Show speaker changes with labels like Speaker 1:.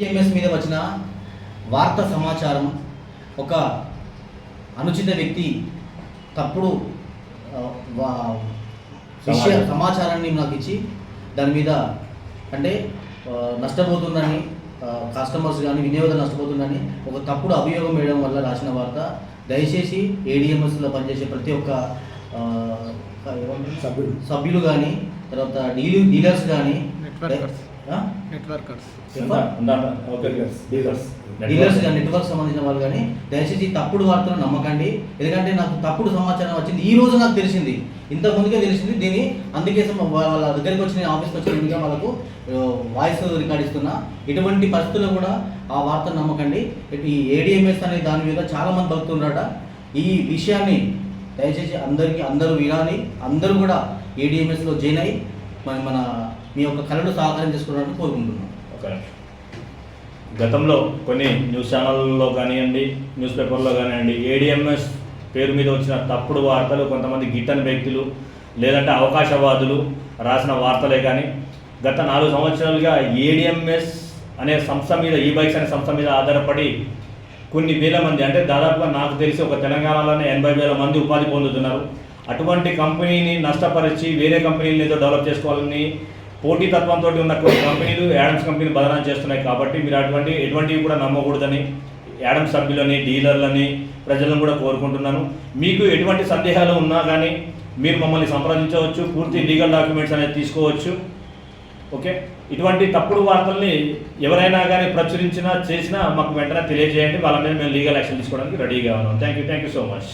Speaker 1: TMS మీద వచ్చిన వార్త సమాచారం ఒక అనుచిత వ్యక్తి తప్పుడు సమాచారాన్ని నాకు ఇచ్చి దాని మీద అంటే నష్టపోతుందని కస్టమర్స్ కానీ వినియోగదారులు నష్టపోతుందని ఒక తప్పుడు అభియోగం వేయడం వల్ల రాసిన వార్త. దయచేసి ఏడిఎంఎస్లో పనిచేసే ప్రతి ఒక్క సభ్యులు కానీ తర్వాత డీలర్స్ కానీ డీలర్స్ కానీ నెట్వర్క్ సంబంధించిన వాళ్ళు కానీ దయచేసి తప్పుడు వార్తను నమ్మకండి. ఎందుకంటే నాకు తప్పుడు సమాచారం వచ్చింది ఈ రోజు నాకు తెలిసింది, ఇంతకుముందుకే తెలిసింది. దీన్ని అందుకే వాళ్ళ దగ్గరికి వచ్చి నేను ఆఫీస్కి వచ్చిన వాళ్ళకు వాయిస్ రికార్డ్ ఇస్తున్నా. ఇటువంటి పరిస్థితుల్లో కూడా ఆ వార్తను నమ్మకండి. ఈ ఏడిఎంఎస్ అనే దాని మీద చాలామంది భక్తున్నారట. ఈ విషయాన్ని దయచేసి అందరూ వినాలి. అందరూ కూడా ఏడిఎంఎస్లో జాయిన్ అయ్యి మన మీ యొక్క కళను సహకారం చేసుకోవడానికి కోరుకుంటున్నాం.
Speaker 2: గతంలో కొన్ని న్యూస్ ఛానళ్ళలో కానివ్వండి, న్యూస్ పేపర్లో కానివ్వండి, ఏడిఎంఎస్ పేరు మీద వచ్చిన తప్పుడు వార్తలు కొంతమంది గిట్టని వ్యక్తులు లేదంటే అవకాశవాదులు రాసిన వార్తలే కానీ గత 4 సంవత్సరాలుగా ఏడిఎంఎస్ అనే సంస్థ మీద, ఈ బైక్స్ అనే సంస్థ మీద ఆధారపడి కొన్ని వేల మంది, అంటే దాదాపుగా నాకు తెలిసి ఒక తెలంగాణలోనే 80,000 మంది ఉపాధి పొందుతున్నారు. అటువంటి కంపెనీని నష్టపరిచి వేరే కంపెనీలు ఏదో డెవలప్ చేసుకోవాలని పోటీతత్వంతో ఉన్న కొన్ని కంపెనీలు యాడమ్స్ కంపెనీ బదనాం చేస్తున్నాయి. కాబట్టి మీరు ఎటువంటివి కూడా నమ్మకూడదని యాడమ్స్ సభ్యులని, డీలర్లని, ప్రజలను కూడా కోరుకుంటున్నాను. మీకు ఎటువంటి సందేహాలు ఉన్నా కానీ మీరు మమ్మల్ని సంప్రదించవచ్చు. పూర్తి లీగల్ డాక్యుమెంట్స్ అనేది తీసుకోవచ్చు. ఓకే, ఇటువంటి తప్పుడు వార్తల్ని ఎవరైనా కానీ ప్రచురించినా చేసినా మాకు వెంటనే తెలియజేయండి. వాళ్ళ మీద మేము లీగల్ యాక్షన్ తీసుకోవడానికి రెడీగా ఉన్నాం. Thank you so much.